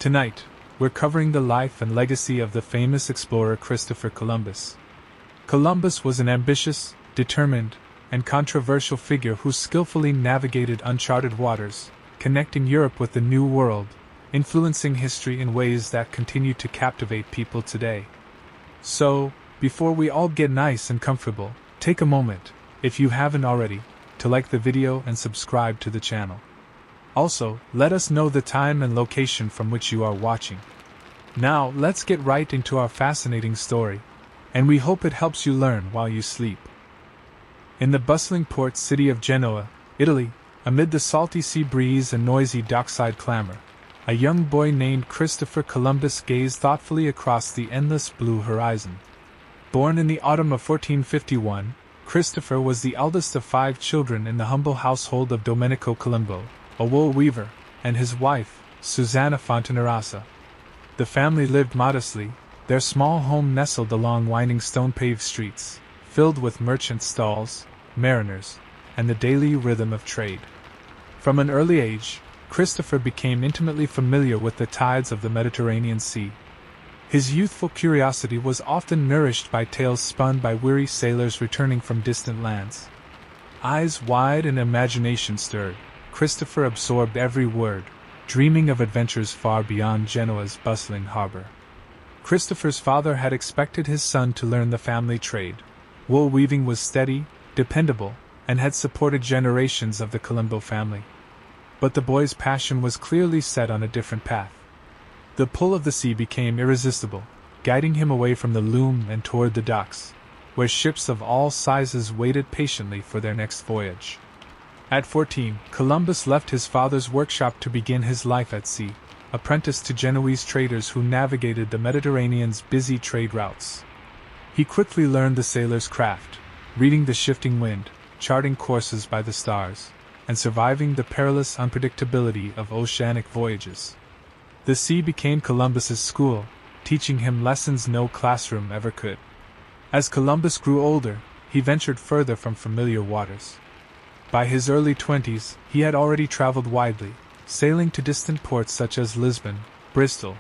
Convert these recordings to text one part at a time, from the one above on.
Tonight, we're covering the life and legacy of the famous explorer Christopher Columbus. Columbus was an ambitious, determined, and controversial figure who skillfully navigated uncharted waters, connecting Europe with the New World, influencing history in ways that continue to captivate people today. So, before we all get nice and comfortable, take a moment, if you haven't already, to like the video and subscribe to the channel. Also, let us know the time and location from which you are watching. Now, let's get right into our fascinating story, and we hope it helps you learn while you sleep. In the bustling port city of Genoa, Italy, amid the salty sea breeze and noisy dockside clamor, a young boy named Christopher Columbus gazed thoughtfully across the endless blue horizon. Born in the autumn of 1451, Christopher was the eldest of 5 children in the humble household of Domenico Colombo, a wool weaver, and his wife, Susanna Fontanarassa. The family lived modestly, their small home nestled along winding stone-paved streets, filled with merchant stalls, mariners, and the daily rhythm of trade. From an early age, Christopher became intimately familiar with the tides of the Mediterranean Sea. His youthful curiosity was often nourished by tales spun by weary sailors returning from distant lands. Eyes wide and imagination stirred, Christopher absorbed every word, dreaming of adventures far beyond Genoa's bustling harbor. Christopher's father had expected his son to learn the family trade. Wool weaving was steady, dependable, and had supported generations of the Colombo family. But the boy's passion was clearly set on a different path. The pull of the sea became irresistible, guiding him away from the loom and toward the docks, where ships of all sizes waited patiently for their next voyage. At 14, Columbus left his father's workshop to begin his life at sea, apprenticed to Genoese traders who navigated the Mediterranean's busy trade routes. He quickly learned the sailor's craft, reading the shifting wind, charting courses by the stars, and surviving the perilous unpredictability of oceanic voyages. The sea became Columbus's school, teaching him lessons no classroom ever could. As Columbus grew older, he ventured further from familiar waters. By his early 20s, he had already traveled widely, sailing to distant ports such as Lisbon, Bristol,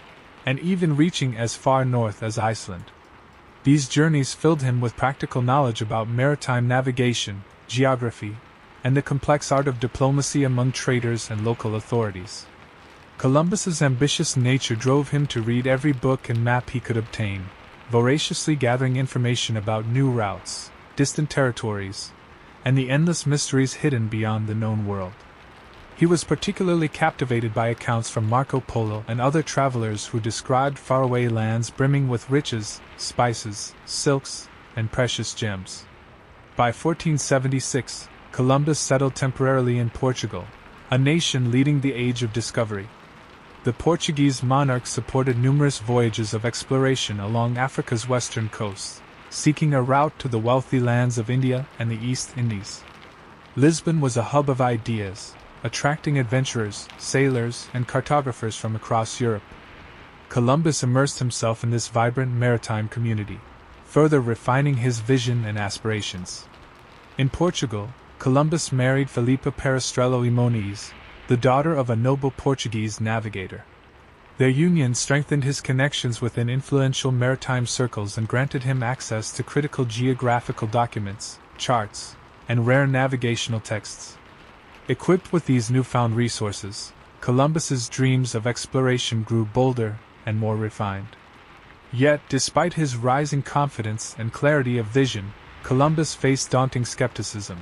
and even reaching as far north as Iceland. These journeys filled him with practical knowledge about maritime navigation, geography, and the complex art of diplomacy among traders and local authorities. Columbus's ambitious nature drove him to read every book and map he could obtain, voraciously gathering information about new routes, distant territories, and the endless mysteries hidden beyond the known world. He was particularly captivated by accounts from Marco Polo and other travelers who described faraway lands brimming with riches, spices, silks, and precious gems. By 1476, Columbus settled temporarily in Portugal, a nation leading the age of discovery. The Portuguese monarch supported numerous voyages of exploration along Africa's western coast, seeking a route to the wealthy lands of India and the East Indies. Lisbon was a hub of ideas, attracting adventurers, sailors, and cartographers from across Europe. Columbus immersed himself in this vibrant maritime community, further refining his vision and aspirations. In Portugal, Columbus married Filipa Perestrello e Moniz, the daughter of a noble Portuguese navigator. Their union strengthened his connections within influential maritime circles and granted him access to critical geographical documents, charts, and rare navigational texts. Equipped with these newfound resources, Columbus's dreams of exploration grew bolder and more refined. Yet, despite his rising confidence and clarity of vision, Columbus faced daunting skepticism.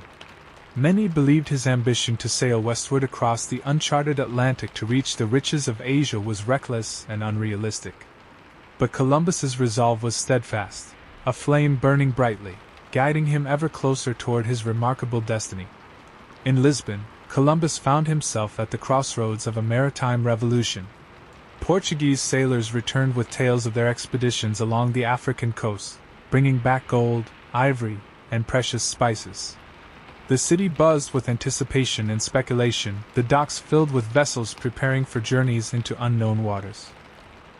Many believed his ambition to sail westward across the uncharted Atlantic to reach the riches of Asia was reckless and unrealistic. But Columbus's resolve was steadfast, a flame burning brightly, guiding him ever closer toward his remarkable destiny. In Lisbon, Columbus found himself at the crossroads of a maritime revolution. Portuguese sailors returned with tales of their expeditions along the African coast, bringing back gold, ivory, and precious spices. The city buzzed with anticipation and speculation, the docks filled with vessels preparing for journeys into unknown waters.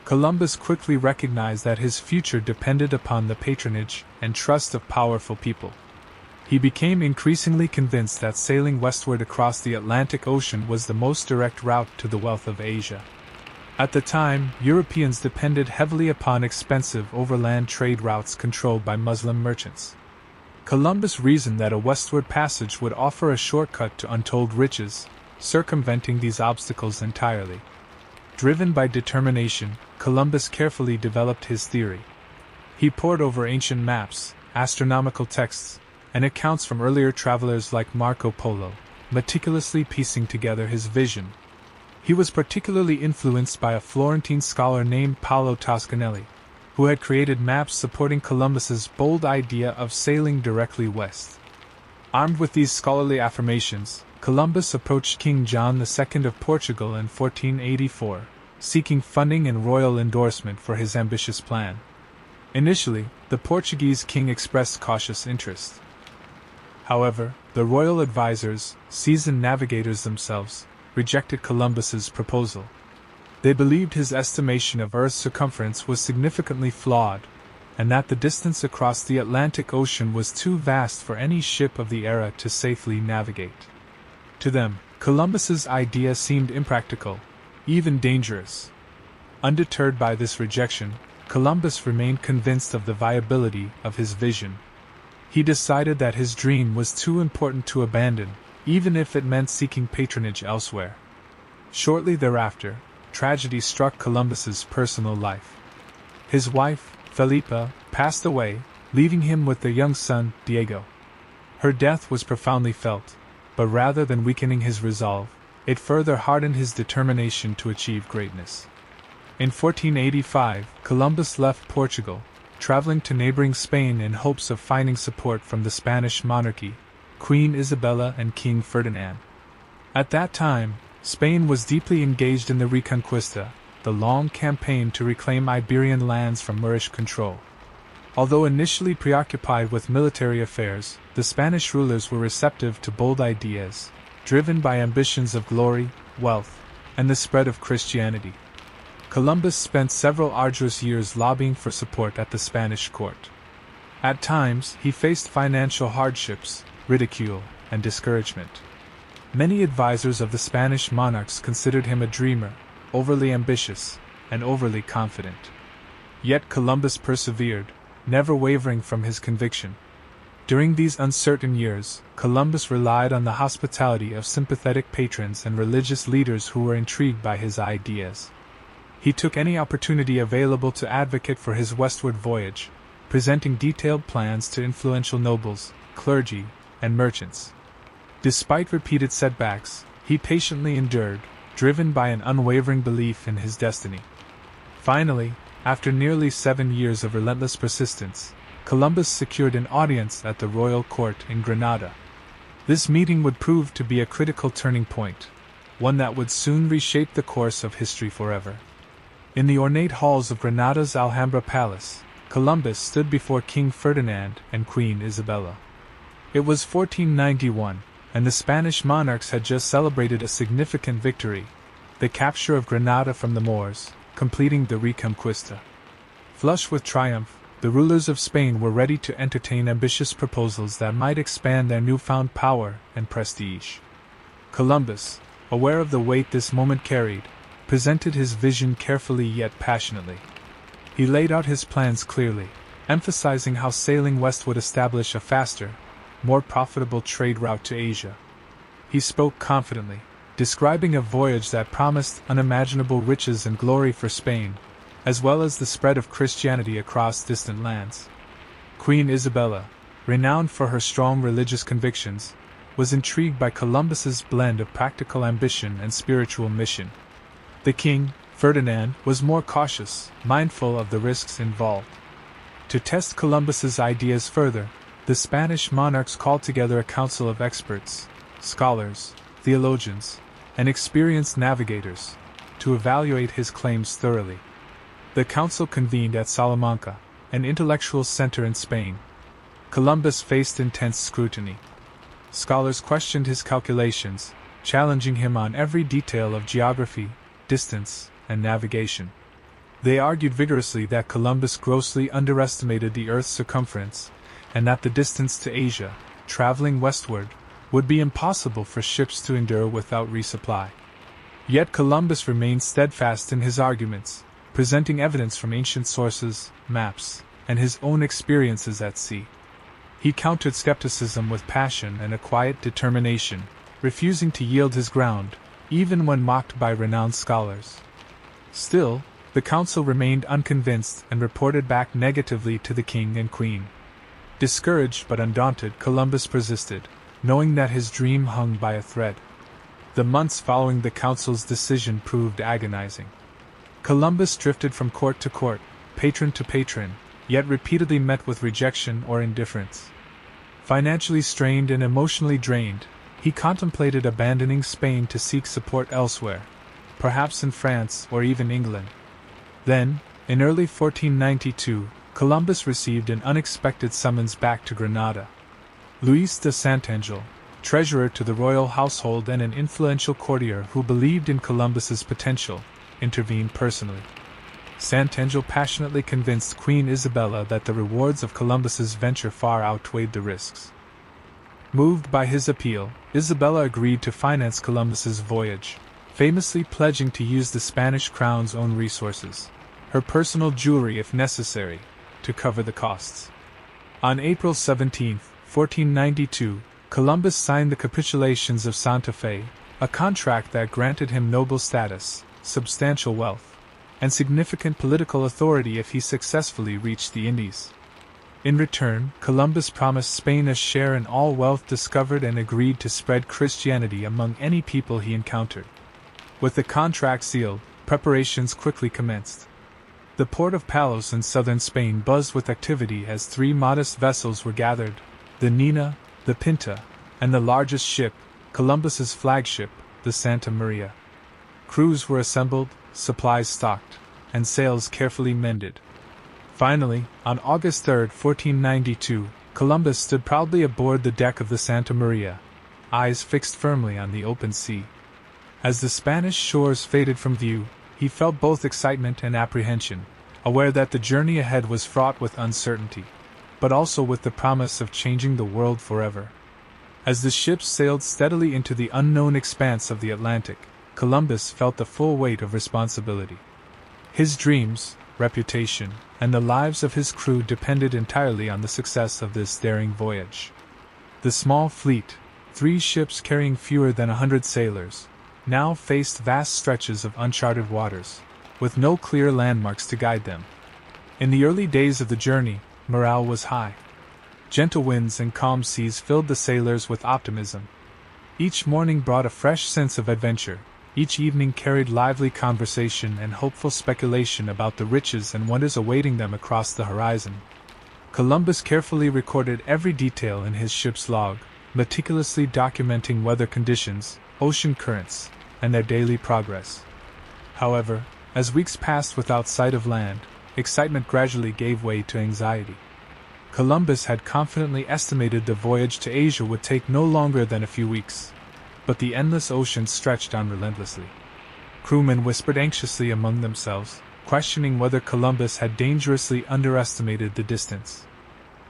Columbus quickly recognized that his future depended upon the patronage and trust of powerful people. He became increasingly convinced that sailing westward across the Atlantic Ocean was the most direct route to the wealth of Asia. At the time, Europeans depended heavily upon expensive overland trade routes controlled by Muslim merchants. Columbus reasoned that a westward passage would offer a shortcut to untold riches, circumventing these obstacles entirely. Driven by determination, Columbus carefully developed his theory. He pored over ancient maps, astronomical texts, and accounts from earlier travelers like Marco Polo, meticulously piecing together his vision. He was particularly influenced by a Florentine scholar named Paolo Toscanelli, who had created maps supporting Columbus's bold idea of sailing directly west. Armed with these scholarly affirmations, Columbus approached King John II of Portugal in 1484, seeking funding and royal endorsement for his ambitious plan. Initially, the Portuguese king expressed cautious interest. However, the royal advisors, seasoned navigators themselves, rejected Columbus's proposal. They believed his estimation of Earth's circumference was significantly flawed, and that the distance across the Atlantic Ocean was too vast for any ship of the era to safely navigate. To them, Columbus's idea seemed impractical, even dangerous. Undeterred by this rejection, Columbus remained convinced of the viability of his vision. He decided that his dream was too important to abandon, even if it meant seeking patronage elsewhere. Shortly thereafter, tragedy struck Columbus's personal life. His wife, Felipa, passed away, leaving him with their young son, Diego. Her death was profoundly felt, but rather than weakening his resolve, it further hardened his determination to achieve greatness. In 1485, Columbus left Portugal, traveling to neighboring Spain in hopes of finding support from the Spanish monarchy, Queen Isabella and King Ferdinand. At that time, Spain was deeply engaged in the Reconquista, the long campaign to reclaim Iberian lands from Moorish control. Although initially preoccupied with military affairs, the Spanish rulers were receptive to bold ideas, driven by ambitions of glory, wealth, and the spread of Christianity. Columbus spent several arduous years lobbying for support at the Spanish court. At times, he faced financial hardships, ridicule, and discouragement. Many advisors of the Spanish monarchs considered him a dreamer, overly ambitious, and overly confident. Yet Columbus persevered, never wavering from his conviction. During these uncertain years, Columbus relied on the hospitality of sympathetic patrons and religious leaders who were intrigued by his ideas. He took any opportunity available to advocate for his westward voyage, presenting detailed plans to influential nobles, clergy, and merchants. Despite repeated setbacks, he patiently endured, driven by an unwavering belief in his destiny. Finally, after nearly 7 years of relentless persistence, Columbus secured an audience at the royal court in Granada. This meeting would prove to be a critical turning point, one that would soon reshape the course of history forever. In the ornate halls of Granada's Alhambra Palace, Columbus stood before King Ferdinand and Queen Isabella. It was 1491, and the Spanish monarchs had just celebrated a significant victory, the capture of Granada from the Moors, completing the Reconquista. Flushed with triumph, the rulers of Spain were ready to entertain ambitious proposals that might expand their newfound power and prestige. Columbus, aware of the weight this moment carried, presented his vision carefully yet passionately. He laid out his plans clearly, emphasizing how sailing west would establish a faster, more profitable trade route to Asia. He spoke confidently, describing a voyage that promised unimaginable riches and glory for Spain, as well as the spread of Christianity across distant lands. Queen Isabella, renowned for her strong religious convictions, was intrigued by Columbus's blend of practical ambition and spiritual mission. The king, Ferdinand, was more cautious, mindful of the risks involved. To test Columbus's ideas further, the Spanish monarchs called together a council of experts, scholars, theologians, and experienced navigators, to evaluate his claims thoroughly. The council convened at Salamanca, an intellectual center in Spain. Columbus faced intense scrutiny. Scholars questioned his calculations, challenging him on every detail of geography, distance, and navigation. They argued vigorously that Columbus grossly underestimated the Earth's circumference, and that the distance to Asia, traveling westward, would be impossible for ships to endure without resupply. Yet Columbus remained steadfast in his arguments, presenting evidence from ancient sources, maps, and his own experiences at sea. He countered skepticism with passion and a quiet determination, refusing to yield his ground, even when mocked by renowned scholars. Still, the council remained unconvinced and reported back negatively to the king and queen. Discouraged but undaunted, Columbus persisted, knowing that his dream hung by a thread. The months following the council's decision proved agonizing. Columbus drifted from court to court, patron to patron, yet repeatedly met with rejection or indifference. Financially strained and emotionally drained, he contemplated abandoning Spain to seek support elsewhere, perhaps in France or even England. Then, in early 1492, Columbus received an unexpected summons back to Granada. Luis de Santangel, treasurer to the royal household and an influential courtier who believed in Columbus's potential, intervened personally. Santangel passionately convinced Queen Isabella that the rewards of Columbus's venture far outweighed the risks. Moved by his appeal, Isabella agreed to finance Columbus's voyage, famously pledging to use the Spanish crown's own resources, her personal jewelry if necessary, to cover the costs. On April 17, 1492, Columbus signed the Capitulations of Santa Fe, a contract that granted him noble status, substantial wealth, and significant political authority if he successfully reached the Indies. In return, Columbus promised Spain a share in all wealth discovered and agreed to spread Christianity among any people he encountered. With the contract sealed, preparations quickly commenced. The port of Palos in southern Spain buzzed with activity as 3 modest vessels were gathered: the Nina, the Pinta, and the largest ship, Columbus's flagship, the Santa Maria. Crews were assembled, supplies stocked, and sails carefully mended. Finally, on August 3, 1492, Columbus stood proudly aboard the deck of the Santa Maria, eyes fixed firmly on the open sea. As the Spanish shores faded from view, he felt both excitement and apprehension, aware that the journey ahead was fraught with uncertainty, but also with the promise of changing the world forever. As the ships sailed steadily into the unknown expanse of the Atlantic, Columbus felt the full weight of responsibility. His dreams, reputation, and the lives of his crew depended entirely on the success of this daring voyage. The small fleet, 3 ships carrying fewer than 100 sailors, now faced vast stretches of uncharted waters, with no clear landmarks to guide them. In the early days of the journey, morale was high. Gentle winds and calm seas filled the sailors with optimism. Each morning brought a fresh sense of adventure. Each evening carried lively conversation and hopeful speculation about the riches and wonders awaiting them across the horizon. Columbus carefully recorded every detail in his ship's log, meticulously documenting weather conditions, ocean currents, and their daily progress. However, as weeks passed without sight of land, excitement gradually gave way to anxiety. Columbus had confidently estimated the voyage to Asia would take no longer than a few weeks. But the endless ocean stretched on relentlessly. Crewmen whispered anxiously among themselves, questioning whether Columbus had dangerously underestimated the distance.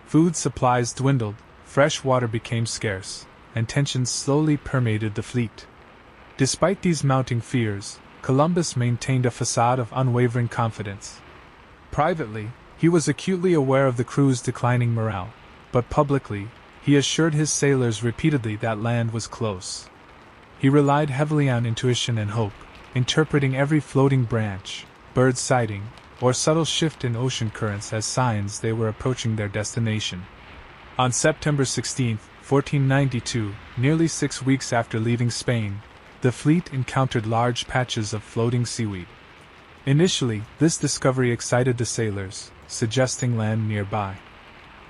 Food supplies dwindled, fresh water became scarce, and tensions slowly permeated the fleet. Despite these mounting fears, Columbus maintained a facade of unwavering confidence. Privately, he was acutely aware of the crew's declining morale, but publicly, he assured his sailors repeatedly that land was close. He relied heavily on intuition and hope, interpreting every floating branch, bird sighting, or subtle shift in ocean currents as signs they were approaching their destination. On September 16, 1492, nearly 6 weeks after leaving Spain, the fleet encountered large patches of floating seaweed. Initially, this discovery excited the sailors, suggesting land nearby.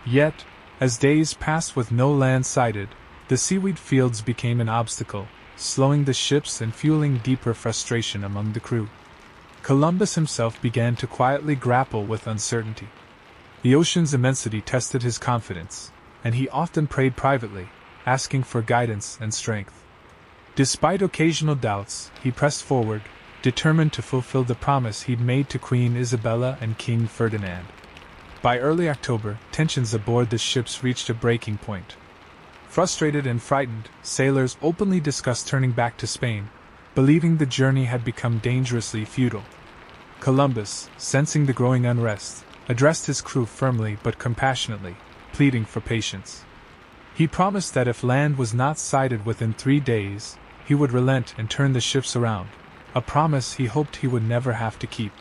Yet, as days passed with no land sighted, the seaweed fields became an obstacle, slowing the ships and fueling deeper frustration among the crew. Columbus himself began to quietly grapple with uncertainty. The ocean's immensity tested his confidence, and he often prayed privately, asking for guidance and strength. Despite occasional doubts, he pressed forward, determined to fulfill the promise he'd made to Queen Isabella and King Ferdinand. By early October, tensions aboard the ships reached a breaking point. Frustrated and frightened, sailors openly discussed turning back to Spain, believing the journey had become dangerously futile. Columbus, sensing the growing unrest, addressed his crew firmly but compassionately, pleading for patience. He promised that if land was not sighted within 3 days, he would relent and turn the ships around, a promise he hoped he would never have to keep.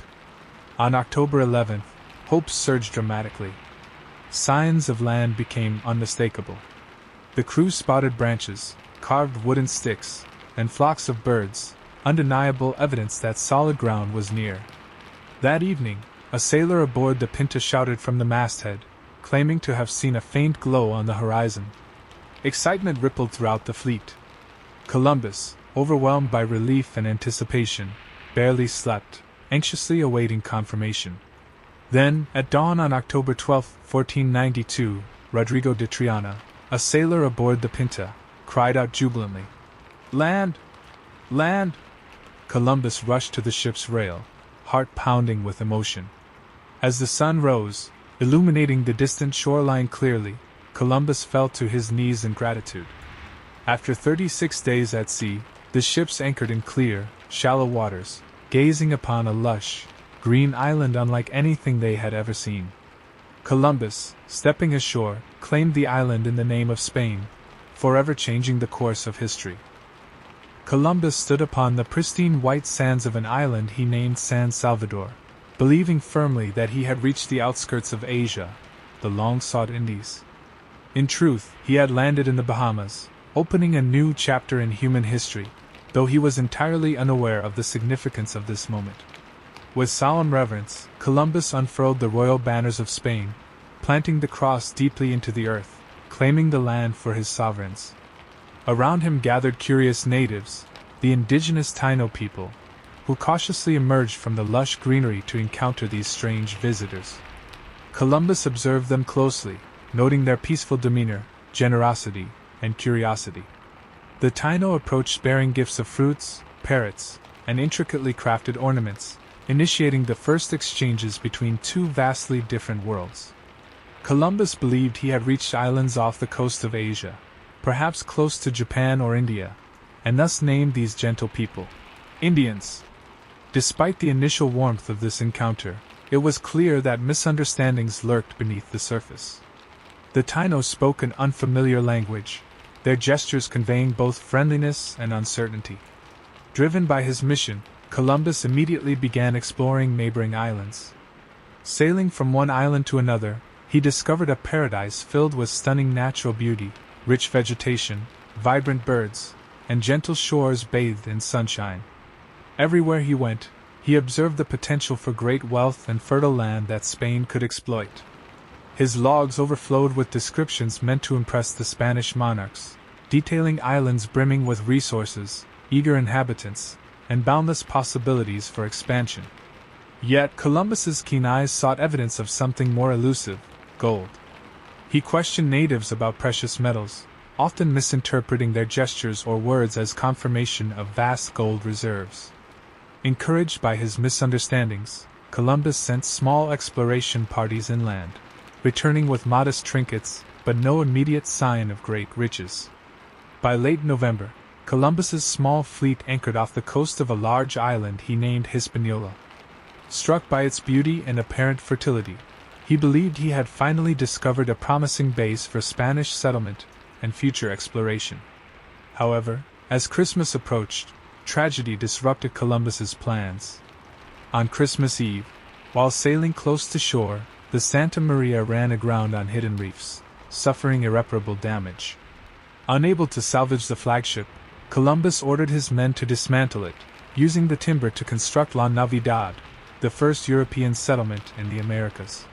On October 11th, hopes surged dramatically. Signs of land became unmistakable. The crew spotted branches, carved wooden sticks, and flocks of birds, undeniable evidence that solid ground was near. That evening, a sailor aboard the Pinta shouted from the masthead, claiming to have seen a faint glow on the horizon. Excitement rippled throughout the fleet. Columbus, overwhelmed by relief and anticipation, barely slept, anxiously awaiting confirmation. Then, at dawn on October 12, 1492, Rodrigo de Triana, a sailor aboard the Pinta, cried out jubilantly, "Land! Land!" Columbus rushed to the ship's rail, heart pounding with emotion. As the sun rose, illuminating the distant shoreline clearly, Columbus fell to his knees in gratitude. After 36 days at sea, the ships anchored in clear, shallow waters, gazing upon a lush, green island unlike anything they had ever seen. Columbus, stepping ashore, claimed the island in the name of Spain, forever changing the course of history. Columbus stood upon the pristine white sands of an island he named San Salvador, believing firmly that he had reached the outskirts of Asia, the long-sought Indies. In truth, he had landed in the Bahamas, opening a new chapter in human history, though he was entirely unaware of the significance of this moment. With solemn reverence, Columbus unfurled the royal banners of Spain, planting the cross deeply into the earth, claiming the land for his sovereigns. Around him gathered curious natives, the indigenous Taino people, who cautiously emerged from the lush greenery to encounter these strange visitors. Columbus observed them closely, noting their peaceful demeanor, generosity, and curiosity. The Taino approached bearing gifts of fruits, parrots, and intricately crafted ornaments, initiating the first exchanges between two vastly different worlds. Columbus believed he had reached islands off the coast of Asia, perhaps close to Japan or India, and thus named these gentle people Indians. Despite the initial warmth of this encounter, it was clear that misunderstandings lurked beneath the surface. The Taino spoke an unfamiliar language, their gestures conveying both friendliness and uncertainty. Driven by his mission, Columbus immediately began exploring neighboring islands. Sailing from one island to another, he discovered a paradise filled with stunning natural beauty, rich vegetation, vibrant birds, and gentle shores bathed in sunshine. Everywhere he went, he observed the potential for great wealth and fertile land that Spain could exploit. His logs overflowed with descriptions meant to impress the Spanish monarchs, detailing islands brimming with resources, eager inhabitants, and boundless possibilities for expansion. Yet Columbus's keen eyes sought evidence of something more elusive: gold. He questioned natives about precious metals, often misinterpreting their gestures or words as confirmation of vast gold reserves. Encouraged by his misunderstandings, Columbus sent small exploration parties inland, returning with modest trinkets, but no immediate sign of great riches. By late November, Columbus's small fleet anchored off the coast of a large island he named Hispaniola. Struck by its beauty and apparent fertility, he believed he had finally discovered a promising base for Spanish settlement and future exploration. However, as Christmas approached, tragedy disrupted Columbus's plans. On Christmas Eve, while sailing close to shore, the Santa Maria ran aground on hidden reefs, suffering irreparable damage. Unable to salvage the flagship, Columbus ordered his men to dismantle it, using the timber to construct La Navidad, the first European settlement in the Americas.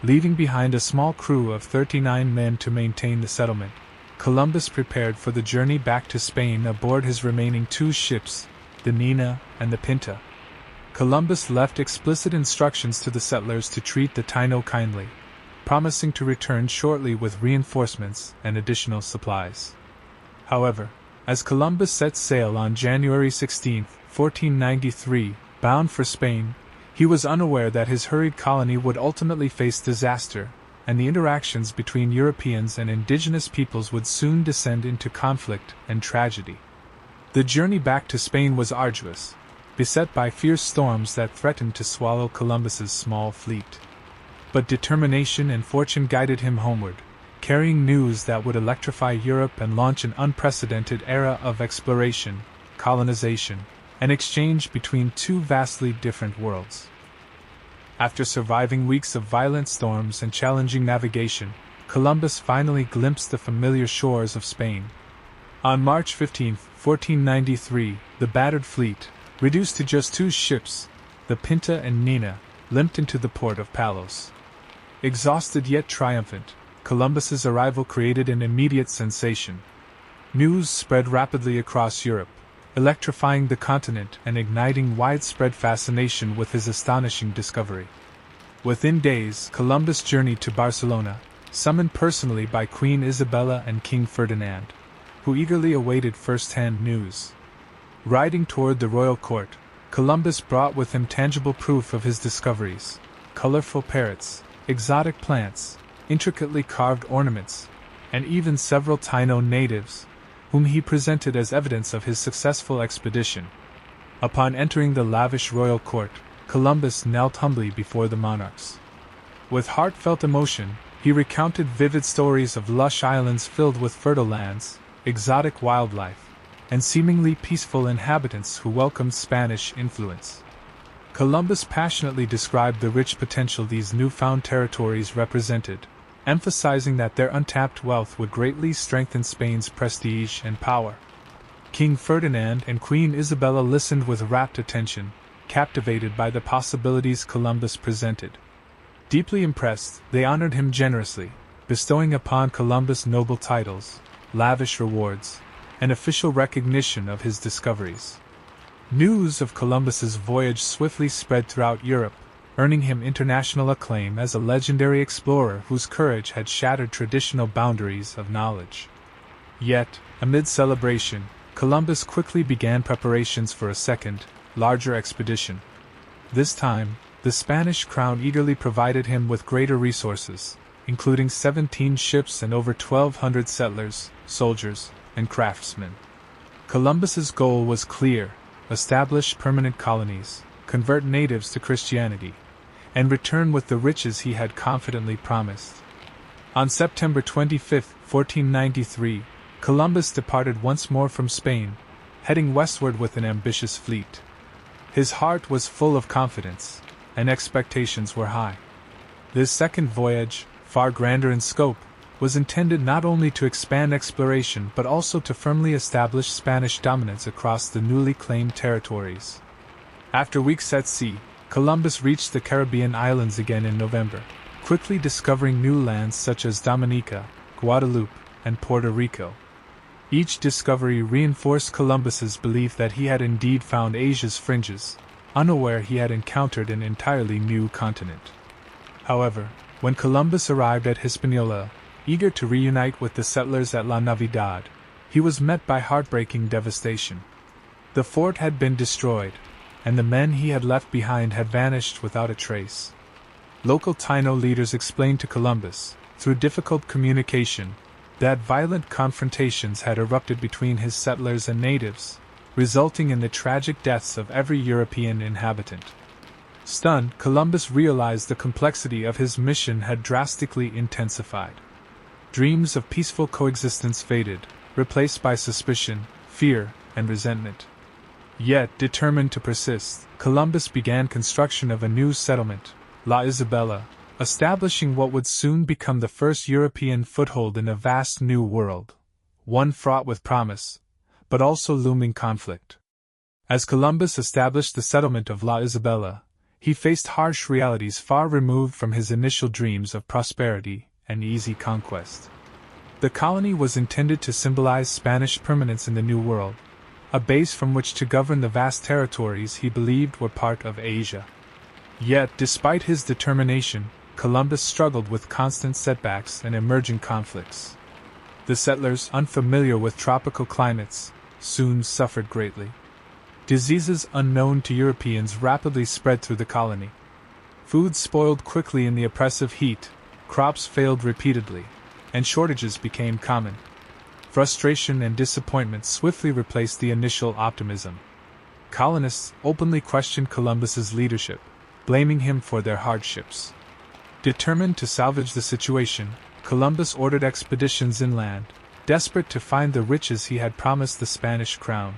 Leaving behind a small crew of 39 men to maintain the settlement, Columbus prepared for the journey back to Spain aboard his remaining 2 ships, the Nina and the Pinta. Columbus left explicit instructions to the settlers to treat the Taino kindly, promising to return shortly with reinforcements and additional supplies. However, as Columbus set sail on January 16, 1493, bound for Spain, he was unaware that his hurried colony would ultimately face disaster, and the interactions between Europeans and indigenous peoples would soon descend into conflict and tragedy. The journey back to Spain was arduous, beset by fierce storms that threatened to swallow Columbus's small fleet. But determination and fortune guided him homeward, carrying news that would electrify Europe and launch an unprecedented era of exploration, colonization, and exchange between two vastly different worlds. After surviving weeks of violent storms and challenging navigation, Columbus finally glimpsed the familiar shores of Spain. On March 15, 1493, the battered fleet, reduced to just 2 ships, the Pinta and Nina, limped into the port of Palos. Exhausted yet triumphant, Columbus's arrival created an immediate sensation. News spread rapidly across Europe, electrifying the continent and igniting widespread fascination with his astonishing discovery. Within days, Columbus journeyed to Barcelona, summoned personally by Queen Isabella and King Ferdinand, who eagerly awaited first-hand news. Riding toward the royal court, Columbus brought with him tangible proof of his discoveries: colorful parrots, exotic plants, intricately carved ornaments, and even several Taino natives, whom he presented as evidence of his successful expedition. Upon entering the lavish royal court, Columbus knelt humbly before the monarchs. With heartfelt emotion, he recounted vivid stories of lush islands filled with fertile lands, exotic wildlife, and seemingly peaceful inhabitants who welcomed Spanish influence. Columbus passionately described the rich potential these newfound territories represented, emphasizing that their untapped wealth would greatly strengthen Spain's prestige and power. King Ferdinand and Queen Isabella listened with rapt attention, captivated by the possibilities Columbus presented. Deeply impressed, they honored him generously, bestowing upon Columbus noble titles, lavish rewards, and official recognition of his discoveries. News of Columbus's voyage swiftly spread throughout Europe, earning him international acclaim as a legendary explorer whose courage had shattered traditional boundaries of knowledge. Yet, amid celebration, Columbus quickly began preparations for a second, larger expedition. This time, the Spanish crown eagerly provided him with greater resources, including 17 ships and over 1,200 settlers, soldiers, and craftsmen. Columbus's goal was clear: establish permanent colonies, convert natives to Christianity, and return with the riches he had confidently promised. On September 25, 1493, Columbus departed once more from Spain, heading westward with an ambitious fleet. His heart was full of confidence, and expectations were high. This second voyage, far grander in scope, was intended not only to expand exploration but also to firmly establish Spanish dominance across the newly claimed territories. After weeks at sea, Columbus reached the Caribbean islands again in November, quickly discovering new lands such as Dominica, Guadeloupe, and Puerto Rico. Each discovery reinforced Columbus's belief that he had indeed found Asia's fringes, unaware he had encountered an entirely new continent. However, when Columbus arrived at Hispaniola, eager to reunite with the settlers at La Navidad, he was met by heartbreaking devastation. The fort had been destroyed, and the men he had left behind had vanished without a trace. Local Taino leaders explained to Columbus, through difficult communication, that violent confrontations had erupted between his settlers and natives, resulting in the tragic deaths of every European inhabitant. Stunned, Columbus realized the complexity of his mission had drastically intensified. Dreams of peaceful coexistence faded, replaced by suspicion, fear, and resentment. Yet, determined to persist, Columbus began construction of a new settlement, La Isabela, establishing what would soon become the first European foothold in a vast new world, one fraught with promise, but also looming conflict. As Columbus established the settlement of La Isabela, he faced harsh realities far removed from his initial dreams of prosperity and easy conquest. The colony was intended to symbolize Spanish permanence in the New World, a base from which to govern the vast territories he believed were part of Asia. Yet, despite his determination, Columbus struggled with constant setbacks and emerging conflicts. The settlers, unfamiliar with tropical climates, soon suffered greatly. Diseases unknown to Europeans rapidly spread through the colony. Food spoiled quickly in the oppressive heat, crops failed repeatedly, and shortages became common. Frustration and disappointment swiftly replaced the initial optimism. Colonists openly questioned Columbus's leadership, blaming him for their hardships. Determined to salvage the situation, Columbus ordered expeditions inland, desperate to find the riches he had promised the Spanish crown.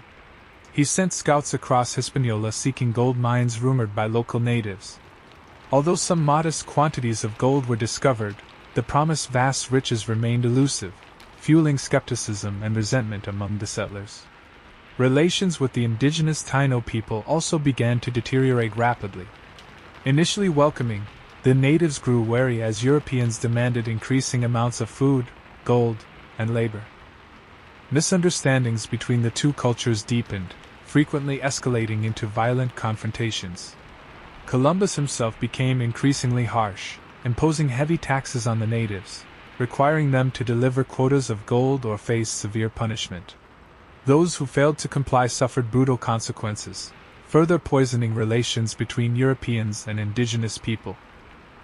He sent scouts across Hispaniola seeking gold mines rumored by local natives. Although some modest quantities of gold were discovered, the promised vast riches remained elusive, fueling skepticism and resentment among the settlers. Relations with the indigenous Taino people also began to deteriorate rapidly. Initially welcoming, the natives grew wary as Europeans demanded increasing amounts of food, gold, and labor. Misunderstandings between the two cultures deepened, frequently escalating into violent confrontations. Columbus himself became increasingly harsh, imposing heavy taxes on the natives, requiring them to deliver quotas of gold or face severe punishment. Those who failed to comply suffered brutal consequences, further poisoning relations between Europeans and indigenous people.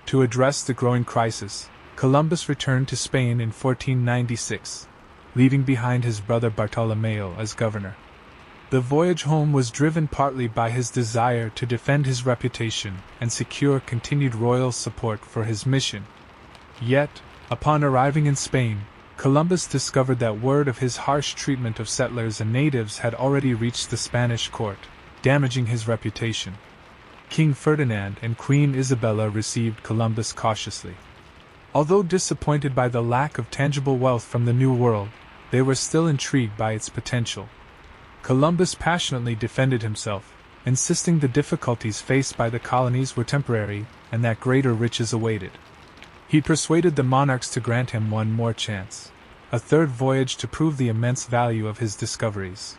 To address the growing crisis, Columbus returned to Spain in 1496, leaving behind his brother Bartolomeo as governor. The voyage home was driven partly by his desire to defend his reputation and secure continued royal support for his mission. Yet, upon arriving in Spain, Columbus discovered that word of his harsh treatment of settlers and natives had already reached the Spanish court, damaging his reputation. King Ferdinand and Queen Isabella received Columbus cautiously. Although disappointed by the lack of tangible wealth from the New World, they were still intrigued by its potential. Columbus passionately defended himself, insisting the difficulties faced by the colonies were temporary and that greater riches awaited. He persuaded the monarchs to grant him one more chance, a third voyage to prove the immense value of his discoveries.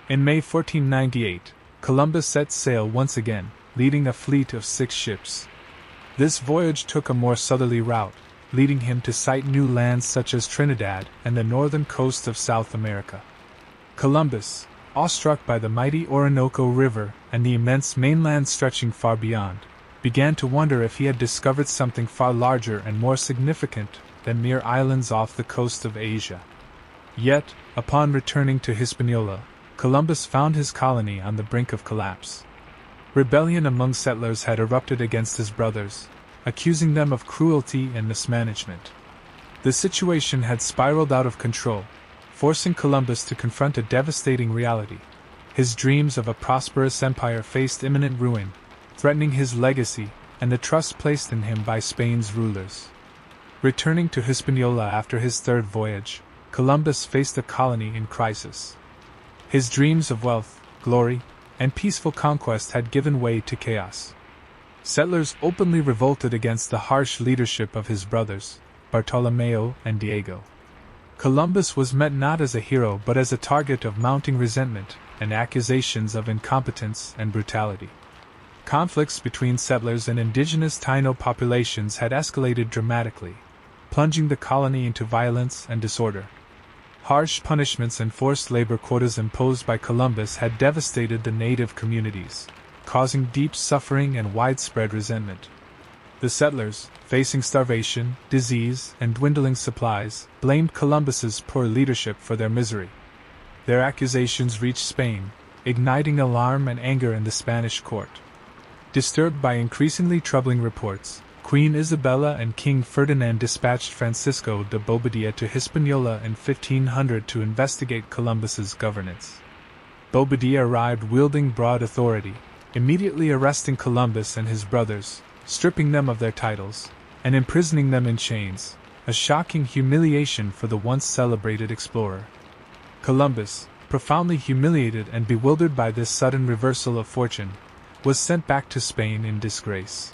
In May 1498, Columbus set sail once again, leading a fleet of 6 ships. This voyage took a more southerly route, leading him to sight new lands such as Trinidad and the northern coast of South America. Columbus, awestruck by the mighty Orinoco River and the immense mainland stretching far beyond, began to wonder if he had discovered something far larger and more significant than mere islands off the coast of Asia. Yet, upon returning to Hispaniola, Columbus found his colony on the brink of collapse. Rebellion among settlers had erupted against his brothers, accusing them of cruelty and mismanagement. The situation had spiraled out of control, forcing Columbus to confront a devastating reality. His dreams of a prosperous empire faced imminent ruin, threatening his legacy and the trust placed in him by Spain's rulers. Returning to Hispaniola after his third voyage, Columbus faced a colony in crisis. His dreams of wealth, glory, and peaceful conquest had given way to chaos. Settlers openly revolted against the harsh leadership of his brothers, Bartolomeo and Diego. Columbus was met not as a hero but as a target of mounting resentment and accusations of incompetence and brutality. Conflicts between settlers and indigenous Taino populations had escalated dramatically, plunging the colony into violence and disorder. Harsh punishments and forced labor quotas imposed by Columbus had devastated the native communities, causing deep suffering and widespread resentment. The settlers, facing starvation, disease, and dwindling supplies, blamed Columbus's poor leadership for their misery. Their accusations reached Spain, igniting alarm and anger in the Spanish court. Disturbed by increasingly troubling reports, Queen Isabella and King Ferdinand dispatched Francisco de Bobadilla to Hispaniola in 1500 to investigate Columbus's governance. Bobadilla arrived wielding broad authority, immediately arresting Columbus and his brothers, stripping them of their titles, and imprisoning them in chains, a shocking humiliation for the once celebrated explorer. Columbus, profoundly humiliated and bewildered by this sudden reversal of fortune, was sent back to Spain in disgrace.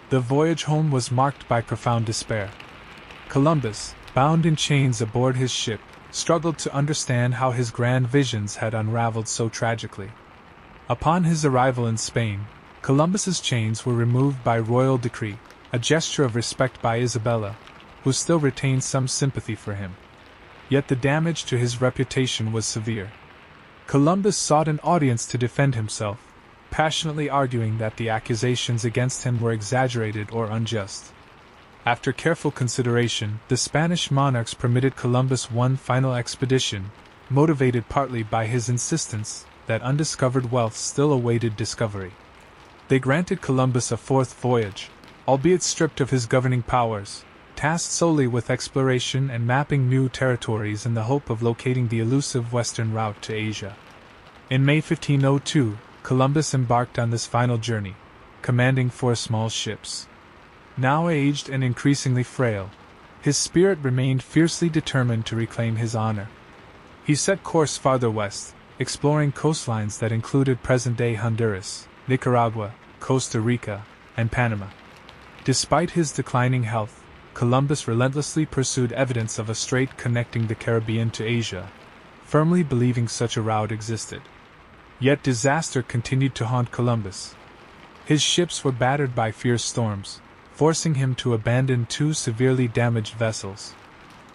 The voyage home was marked by profound despair. Columbus, bound in chains aboard his ship, struggled to understand how his grand visions had unraveled so tragically. Upon his arrival in Spain, Columbus's chains were removed by royal decree, a gesture of respect by Isabella, who still retained some sympathy for him. Yet the damage to his reputation was severe. Columbus sought an audience to defend himself, passionately arguing that the accusations against him were exaggerated or unjust. After careful consideration, the Spanish monarchs permitted Columbus one final expedition, motivated partly by his insistence that undiscovered wealth still awaited discovery. They granted Columbus a fourth voyage, albeit stripped of his governing powers, tasked solely with exploration and mapping new territories in the hope of locating the elusive western route to Asia. In May 1502, Columbus embarked on this final journey, commanding 4 small ships. Now aged and increasingly frail, his spirit remained fiercely determined to reclaim his honor. He set course farther west, exploring coastlines that included present-day Honduras, Nicaragua, Costa Rica, and Panama. Despite his declining health, Columbus relentlessly pursued evidence of a strait connecting the Caribbean to Asia, firmly believing such a route existed. Yet disaster continued to haunt Columbus. His ships were battered by fierce storms, forcing him to abandon 2 severely damaged vessels.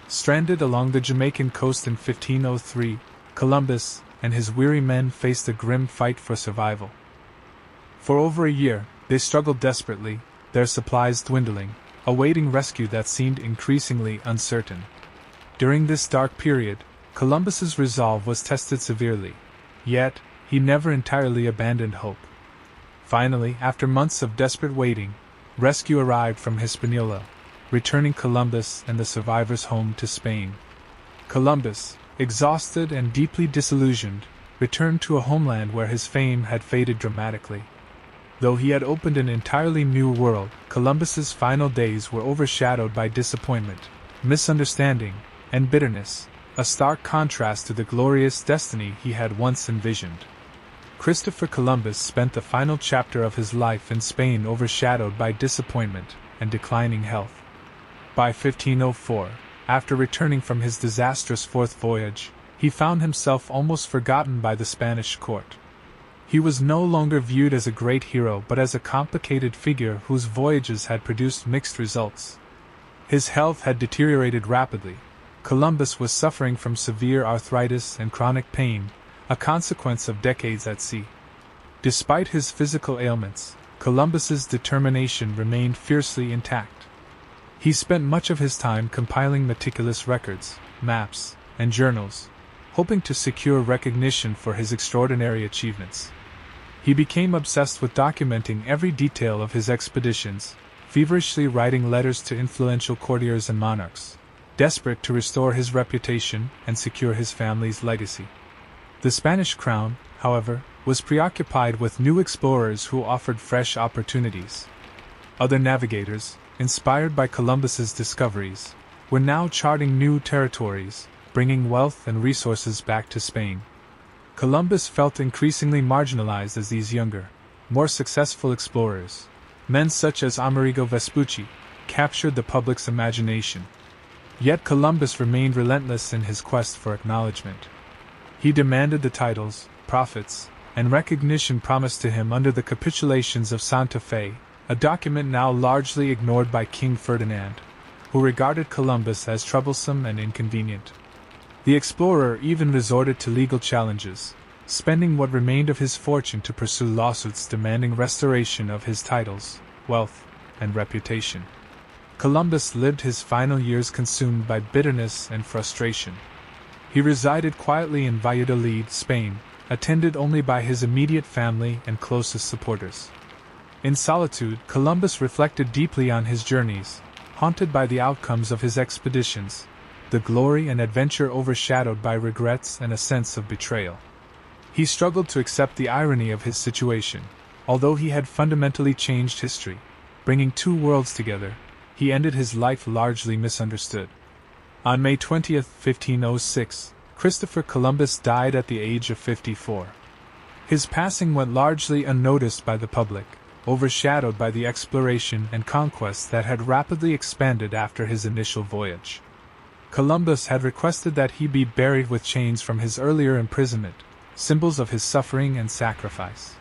Stranded along the Jamaican coast in 1503, Columbus and his weary men faced a grim fight for survival. For over a year, they struggled desperately, their supplies dwindling, awaiting rescue that seemed increasingly uncertain. During this dark period, Columbus's resolve was tested severely, yet he never entirely abandoned hope. Finally, after months of desperate waiting, rescue arrived from Hispaniola, returning Columbus and the survivors home to Spain. Columbus, exhausted and deeply disillusioned, returned to a homeland where his fame had faded dramatically. Though he had opened an entirely new world, Columbus's final days were overshadowed by disappointment, misunderstanding, and bitterness, a stark contrast to the glorious destiny he had once envisioned. Christopher Columbus spent the final chapter of his life in Spain overshadowed by disappointment and declining health. By 1504, after returning from his disastrous 4th voyage, he found himself almost forgotten by the Spanish court. He was no longer viewed as a great hero but as a complicated figure whose voyages had produced mixed results. His health had deteriorated rapidly. Columbus was suffering from severe arthritis and chronic pain, a consequence of decades at sea. Despite his physical ailments, Columbus's determination remained fiercely intact. He spent much of his time compiling meticulous records, maps, and journals, hoping to secure recognition for his extraordinary achievements. He became obsessed with documenting every detail of his expeditions, feverishly writing letters to influential courtiers and monarchs, desperate to restore his reputation and secure his family's legacy. The Spanish crown, however, was preoccupied with new explorers who offered fresh opportunities. Other navigators, inspired by Columbus's discoveries, were now charting new territories, bringing wealth and resources back to Spain. Columbus felt increasingly marginalized as these younger, more successful explorers, men such as Amerigo Vespucci, captured the public's imagination. Yet Columbus remained relentless in his quest for acknowledgement. He demanded the titles, profits, and recognition promised to him under the capitulations of Santa Fe, a document now largely ignored by King Ferdinand, who regarded Columbus as troublesome and inconvenient. The explorer even resorted to legal challenges, spending what remained of his fortune to pursue lawsuits demanding restoration of his titles, wealth, and reputation. Columbus lived his final years consumed by bitterness and frustration. He resided quietly in Valladolid, Spain, attended only by his immediate family and closest supporters. In solitude, Columbus reflected deeply on his journeys, haunted by the outcomes of his expeditions, the glory and adventure overshadowed by regrets and a sense of betrayal. He struggled to accept the irony of his situation. Although he had fundamentally changed history, bringing 2 worlds together, he ended his life largely misunderstood. On May 20, 1506, Christopher Columbus died at the age of 54. His passing went largely unnoticed by the public, overshadowed by the exploration and conquest that had rapidly expanded after his initial voyage. Columbus had requested that he be buried with chains from his earlier imprisonment, symbols of his suffering and sacrifice.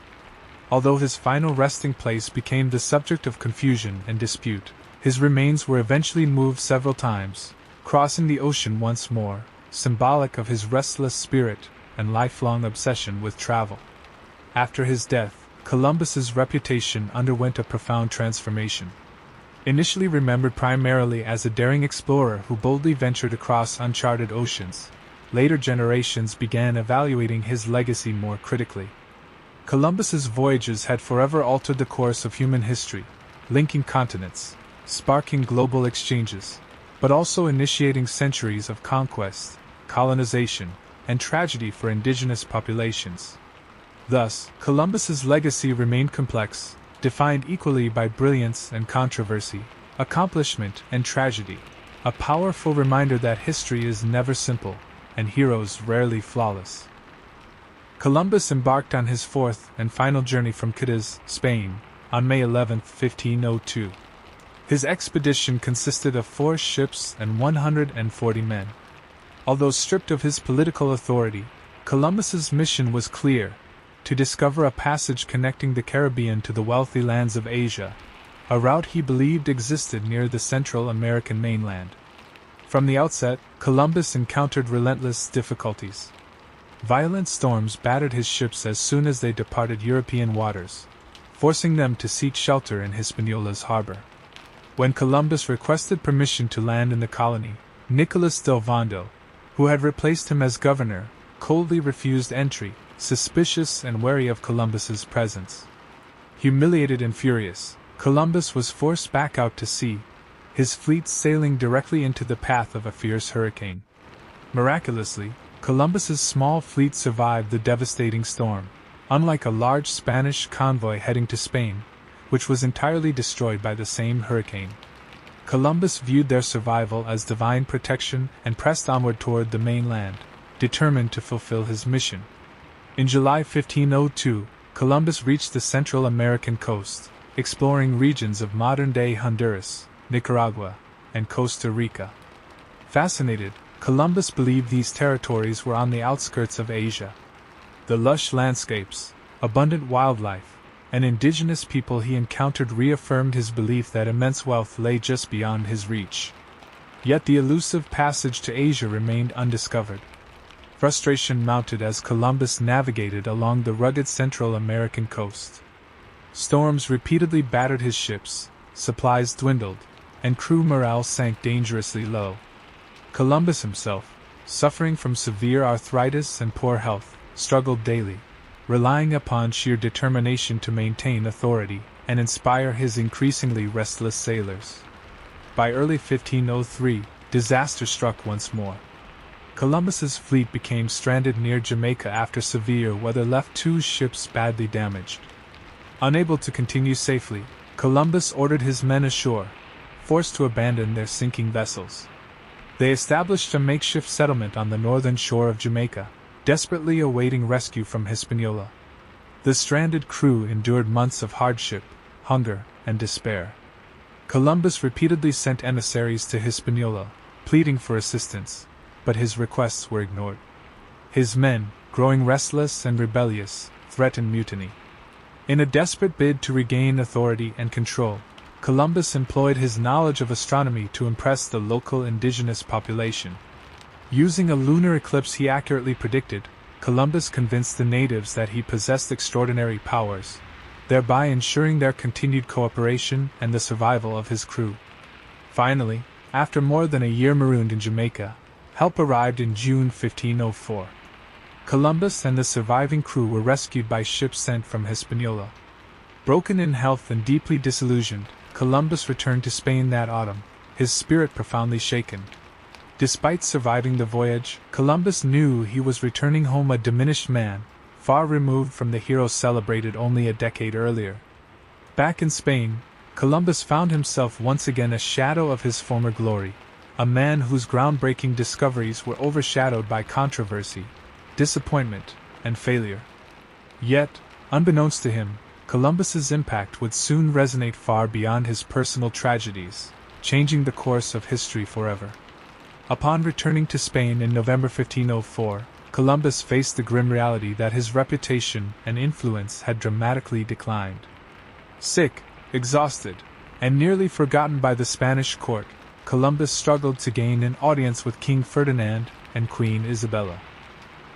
Although his final resting place became the subject of confusion and dispute, his remains were eventually moved several times, crossing the ocean once more, symbolic of his restless spirit and lifelong obsession with travel. After his death, Columbus's reputation underwent a profound transformation. Initially remembered primarily as a daring explorer who boldly ventured across uncharted oceans, later generations began evaluating his legacy more critically. Columbus's voyages had forever altered the course of human history, linking continents, sparking global exchanges, but also initiating centuries of conquest, colonization, and tragedy for indigenous populations. Thus, Columbus's legacy remained complex, defined equally by brilliance and controversy, accomplishment and tragedy, a powerful reminder that history is never simple, and heroes rarely flawless. Columbus embarked on his fourth and final journey from Cadiz, Spain, on May 11, 1502. His expedition consisted of 4 ships and 140 men. Although stripped of his political authority, Columbus's mission was clear: to discover a passage connecting the Caribbean to the wealthy lands of Asia, a route he believed existed near the Central American mainland. From the outset, Columbus encountered relentless difficulties. Violent storms battered his ships as soon as they departed European waters, forcing them to seek shelter in Hispaniola's harbor. When Columbus requested permission to land in the colony, Nicolas Delvando, who had replaced him as governor, coldly refused entry, suspicious and wary of Columbus's presence. Humiliated and furious, Columbus was forced back out to sea, his fleet sailing directly into the path of a fierce hurricane. Miraculously, Columbus's small fleet survived the devastating storm, unlike a large Spanish convoy heading to Spain, which was entirely destroyed by the same hurricane. Columbus viewed their survival as divine protection and pressed onward toward the mainland, determined to fulfill his mission. In July 1502, Columbus reached the Central American coast, exploring regions of modern-day Honduras, Nicaragua, and Costa Rica. Fascinated, Columbus believed these territories were on the outskirts of Asia. The lush landscapes, abundant wildlife, and indigenous people he encountered reaffirmed his belief that immense wealth lay just beyond his reach. Yet the elusive passage to Asia remained undiscovered. Frustration mounted as Columbus navigated along the rugged Central American coast. Storms repeatedly battered his ships, supplies dwindled, and crew morale sank dangerously low. Columbus himself, suffering from severe arthritis and poor health, struggled daily, relying upon sheer determination to maintain authority and inspire his increasingly restless sailors. By early 1503, disaster struck once more. Columbus's fleet became stranded near Jamaica after severe weather left 2 ships badly damaged. Unable to continue safely, Columbus ordered his men ashore, forced to abandon their sinking vessels. They established a makeshift settlement on the northern shore of Jamaica, desperately awaiting rescue from Hispaniola. The stranded crew endured months of hardship, hunger, and despair. Columbus repeatedly sent emissaries to Hispaniola, pleading for assistance, but his requests were ignored. His men, growing restless and rebellious, threatened mutiny. In a desperate bid to regain authority and control, Columbus employed his knowledge of astronomy to impress the local indigenous population. Using a lunar eclipse he accurately predicted, Columbus convinced the natives that he possessed extraordinary powers, thereby ensuring their continued cooperation and the survival of his crew. Finally, after more than a year marooned in Jamaica, help arrived in June 1504. Columbus and the surviving crew were rescued by ships sent from Hispaniola. Broken in health and deeply disillusioned, Columbus returned to Spain that autumn, his spirit profoundly shaken. Despite surviving the voyage, Columbus knew he was returning home a diminished man, far removed from the hero celebrated only a decade earlier. Back in Spain, Columbus found himself once again a shadow of his former glory, a man whose groundbreaking discoveries were overshadowed by controversy, disappointment, and failure. Yet, unbeknownst to him, Columbus's impact would soon resonate far beyond his personal tragedies, changing the course of history forever. Upon returning to Spain in November 1504, Columbus faced the grim reality that his reputation and influence had dramatically declined. Sick, exhausted, and nearly forgotten by the Spanish court, Columbus struggled to gain an audience with King Ferdinand and Queen Isabella.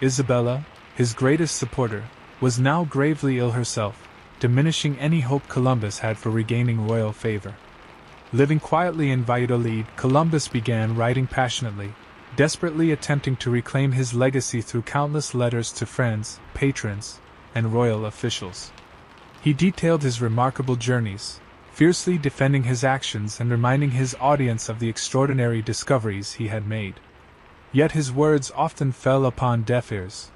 Isabella, his greatest supporter, was now gravely ill herself, diminishing any hope Columbus had for regaining royal favor. Living quietly in Valladolid, Columbus began writing passionately, desperately attempting to reclaim his legacy through countless letters to friends, patrons, and royal officials. He detailed his remarkable journeys, fiercely defending his actions and reminding his audience of the extraordinary discoveries he had made. Yet his words often fell upon deaf ears.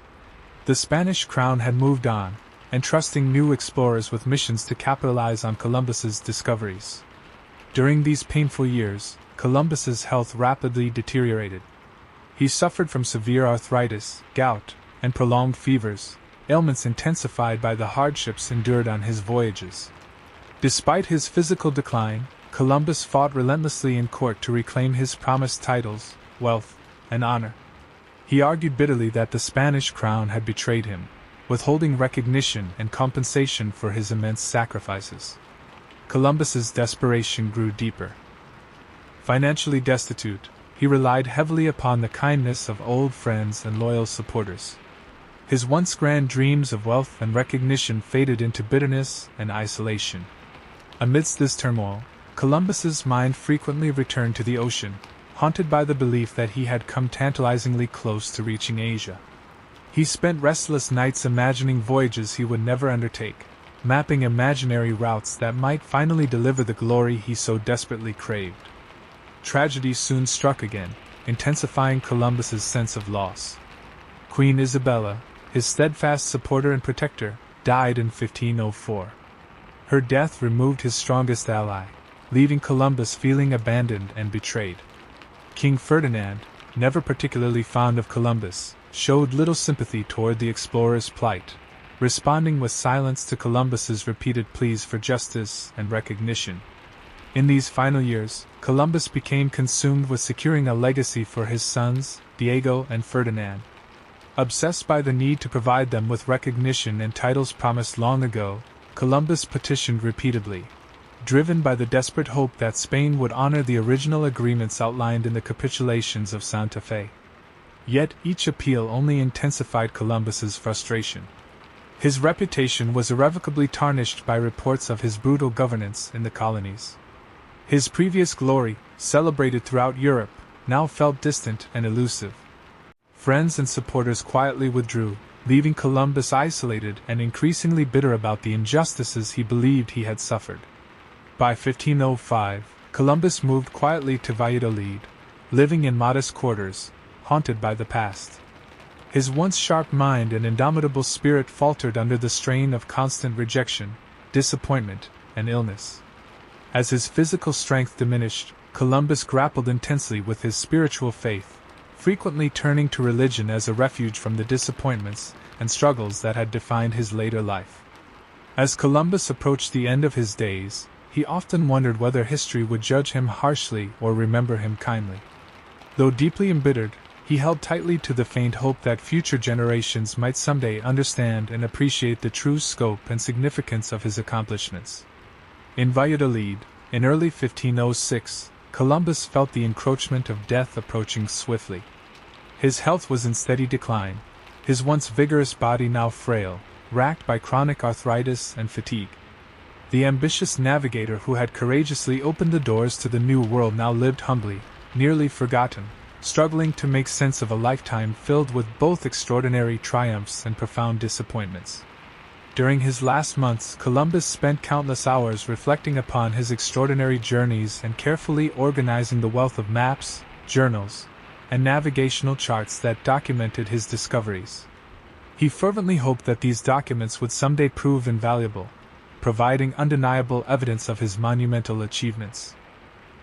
The Spanish crown had moved on, entrusting new explorers with missions to capitalize on Columbus's discoveries. During these painful years, Columbus's health rapidly deteriorated. He suffered from severe arthritis, gout, and prolonged fevers, ailments intensified by the hardships endured on his voyages. Despite his physical decline, Columbus fought relentlessly in court to reclaim his promised titles, wealth, and honor. He argued bitterly that the Spanish crown had betrayed him, withholding recognition and compensation for his immense sacrifices. Columbus's desperation grew deeper. Financially destitute, he relied heavily upon the kindness of old friends and loyal supporters. His once grand dreams of wealth and recognition faded into bitterness and isolation. Amidst this turmoil, Columbus's mind frequently returned to the ocean, haunted by the belief that he had come tantalizingly close to reaching Asia. He spent restless nights imagining voyages he would never undertake, mapping imaginary routes that might finally deliver the glory he so desperately craved. Tragedy soon struck again, intensifying Columbus's sense of loss. Queen Isabella, his steadfast supporter and protector, died in 1504. Her death removed his strongest ally, leaving Columbus feeling abandoned and betrayed. King Ferdinand, never particularly fond of Columbus, showed little sympathy toward the explorer's plight, responding with silence to Columbus's repeated pleas for justice and recognition. In these final years, Columbus became consumed with securing a legacy for his sons, Diego and Ferdinand. Obsessed by the need to provide them with recognition and titles promised long ago, Columbus petitioned repeatedly, driven by the desperate hope that Spain would honor the original agreements outlined in the capitulations of Santa Fe. Yet each appeal only intensified Columbus's frustration. His reputation was irrevocably tarnished by reports of his brutal governance in the colonies. His previous glory, celebrated throughout Europe, now felt distant and elusive. Friends and supporters quietly withdrew, leaving Columbus isolated and increasingly bitter about the injustices he believed he had suffered. By 1505, Columbus moved quietly to Valladolid, living in modest quarters, haunted by the past. His once sharp mind and indomitable spirit faltered under the strain of constant rejection, disappointment, and illness. As his physical strength diminished, Columbus grappled intensely with his spiritual faith, frequently turning to religion as a refuge from the disappointments and struggles that had defined his later life. As Columbus approached the end of his days, he often wondered whether history would judge him harshly or remember him kindly. Though deeply embittered, he held tightly to the faint hope that future generations might someday understand and appreciate the true scope and significance of his accomplishments. In Valladolid, in early 1506, Columbus felt the encroachment of death approaching swiftly. His health was in steady decline, his once vigorous body now frail, racked by chronic arthritis and fatigue. The ambitious navigator who had courageously opened the doors to the New World now lived humbly, nearly forgotten, struggling to make sense of a lifetime filled with both extraordinary triumphs and profound disappointments. During his last months, Columbus spent countless hours reflecting upon his extraordinary journeys and carefully organizing the wealth of maps, journals, and navigational charts that documented his discoveries. He fervently hoped that these documents would someday prove invaluable, providing undeniable evidence of his monumental achievements.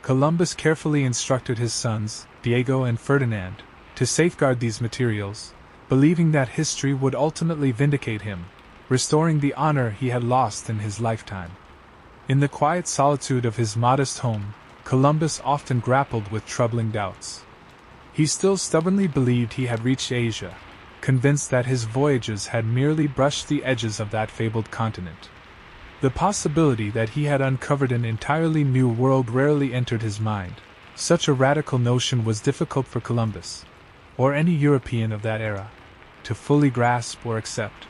Columbus carefully instructed his sons, Diego and Ferdinand, to safeguard these materials, believing that history would ultimately vindicate him, restoring the honor he had lost in his lifetime. In the quiet solitude of his modest home, Columbus often grappled with troubling doubts. He still stubbornly believed he had reached Asia, convinced that his voyages had merely brushed the edges of that fabled continent. The possibility that he had uncovered an entirely new world rarely entered his mind. Such a radical notion was difficult for Columbus, or any European of that era, to fully grasp or accept.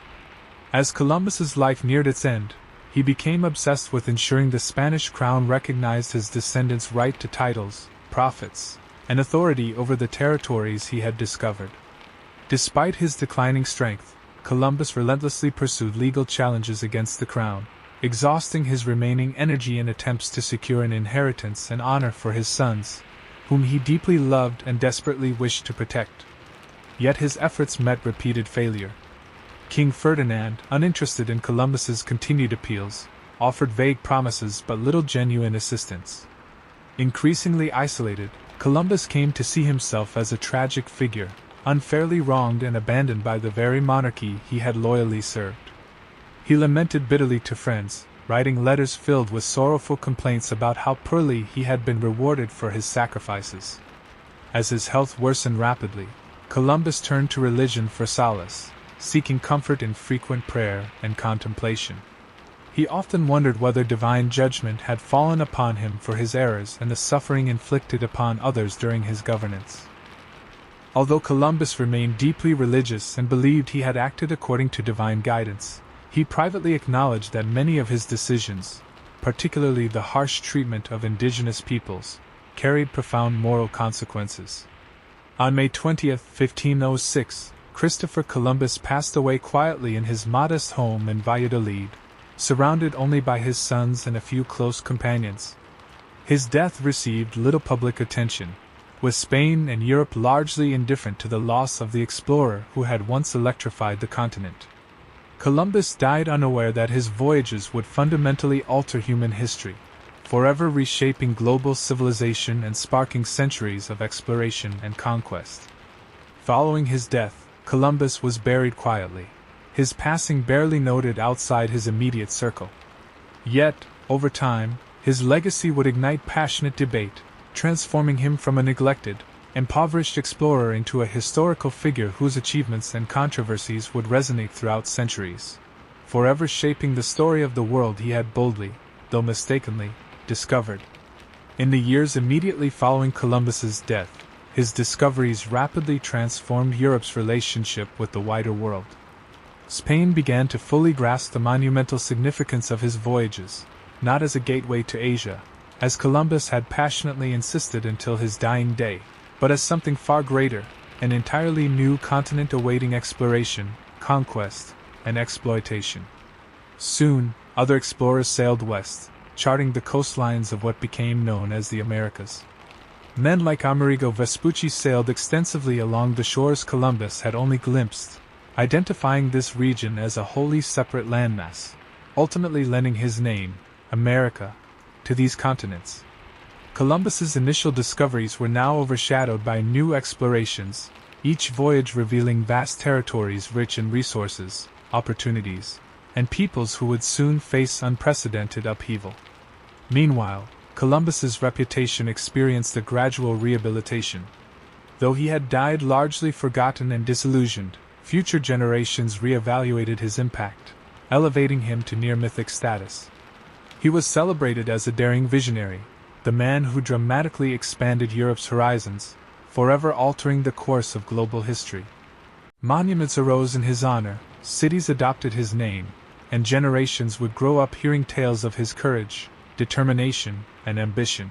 As Columbus's life neared its end, he became obsessed with ensuring the Spanish crown recognized his descendants' right to titles, profits, and authority over the territories he had discovered. Despite his declining strength, Columbus relentlessly pursued legal challenges against the crown, exhausting his remaining energy in attempts to secure an inheritance and honor for his sons, whom he deeply loved and desperately wished to protect. Yet his efforts met repeated failure. King Ferdinand, uninterested in Columbus's continued appeals, offered vague promises but little genuine assistance. Increasingly isolated, Columbus came to see himself as a tragic figure, unfairly wronged and abandoned by the very monarchy he had loyally served. He lamented bitterly to friends, writing letters filled with sorrowful complaints about how poorly he had been rewarded for his sacrifices. As his health worsened rapidly, Columbus turned to religion for solace, seeking comfort in frequent prayer and contemplation. He often wondered whether divine judgment had fallen upon him for his errors and the suffering inflicted upon others during his governance. Although Columbus remained deeply religious and believed he had acted according to divine guidance, he privately acknowledged that many of his decisions, particularly the harsh treatment of indigenous peoples, carried profound moral consequences. On May 20, 1506, Christopher Columbus passed away quietly in his modest home in Valladolid, surrounded only by his sons and a few close companions. His death received little public attention, with Spain and Europe largely indifferent to the loss of the explorer who had once electrified the continent. Columbus died unaware that his voyages would fundamentally alter human history, forever reshaping global civilization and sparking centuries of exploration and conquest. Following his death, Columbus was buried quietly, his passing barely noted outside his immediate circle. Yet, over time, his legacy would ignite passionate debate, transforming him from a neglected, impoverished explorer into a historical figure whose achievements and controversies would resonate throughout centuries, forever shaping the story of the world he had boldly, though mistakenly, discovered. In the years immediately following Columbus's death, his discoveries rapidly transformed Europe's relationship with the wider world. Spain began to fully grasp the monumental significance of his voyages, not as a gateway to Asia, as Columbus had passionately insisted until his dying day, but as something far greater, an entirely new continent awaiting exploration, conquest, and exploitation. Soon, other explorers sailed west, charting the coastlines of what became known as the Americas. Men like Amerigo Vespucci sailed extensively along the shores Columbus had only glimpsed, identifying this region as a wholly separate landmass, ultimately lending his name, America, to these continents. Columbus's initial discoveries were now overshadowed by new explorations, each voyage revealing vast territories rich in resources, opportunities, and peoples who would soon face unprecedented upheaval. Meanwhile, Columbus's reputation experienced a gradual rehabilitation. Though he had died largely forgotten and disillusioned, future generations reevaluated his impact, elevating him to near-mythic status. He was celebrated as a daring visionary, the man who dramatically expanded Europe's horizons, forever altering the course of global history. Monuments arose in his honor, cities adopted his name, and generations would grow up hearing tales of his courage, determination, and ambition.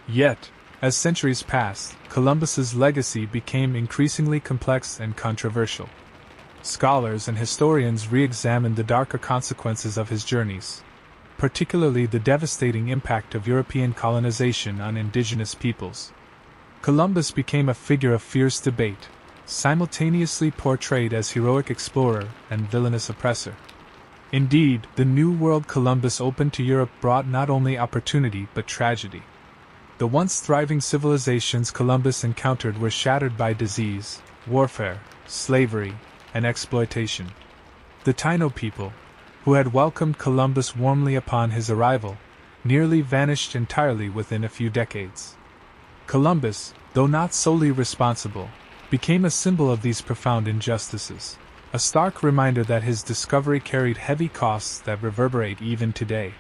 Yet, as centuries passed, Columbus's legacy became increasingly complex and controversial. Scholars and historians re-examined the darker consequences of his journeys, particularly the devastating impact of European colonization on indigenous peoples. Columbus became a figure of fierce debate, simultaneously portrayed as heroic explorer and villainous oppressor. Indeed, the New World Columbus opened to Europe brought not only opportunity but tragedy. The once thriving civilizations Columbus encountered were shattered by disease, warfare, slavery, and exploitation. The Taino people, who had welcomed Columbus warmly upon his arrival, nearly vanished entirely within a few decades. Columbus, though not solely responsible, became a symbol of these profound injustices, a stark reminder that his discovery carried heavy costs that reverberate even today.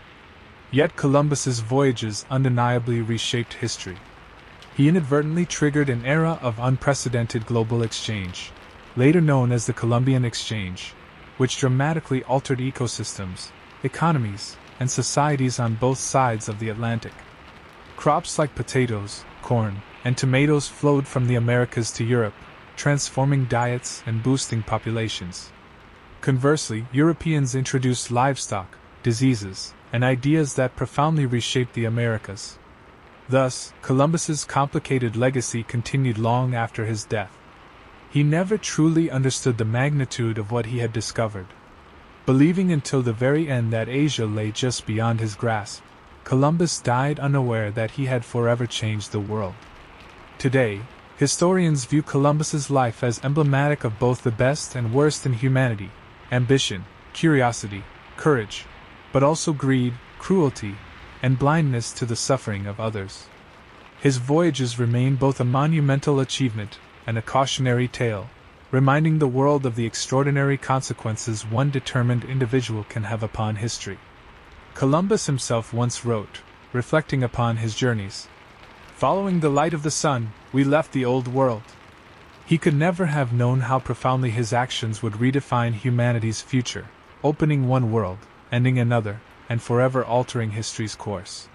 Yet Columbus's voyages undeniably reshaped history. He inadvertently triggered an era of unprecedented global exchange, later known as the Columbian Exchange, which dramatically altered ecosystems, economies, and societies on both sides of the Atlantic. Crops like potatoes, corn, and tomatoes flowed from the Americas to Europe, transforming diets and boosting populations. Conversely, Europeans introduced livestock, diseases, and ideas that profoundly reshaped the Americas. Thus, Columbus's complicated legacy continued long after his death. He never truly understood the magnitude of what he had discovered. Believing until the very end that Asia lay just beyond his grasp, Columbus died unaware that he had forever changed the world. Today, historians view Columbus's life as emblematic of both the best and worst in humanity: ambition, curiosity, courage, but also greed, cruelty, and blindness to the suffering of others. His voyages remain both a monumental achievement and a cautionary tale, reminding the world of the extraordinary consequences one determined individual can have upon history. Columbus himself once wrote, reflecting upon his journeys, "Following the light of the sun, we left the old world." He could never have known how profoundly his actions would redefine humanity's future, opening one world, ending another, and forever altering history's course.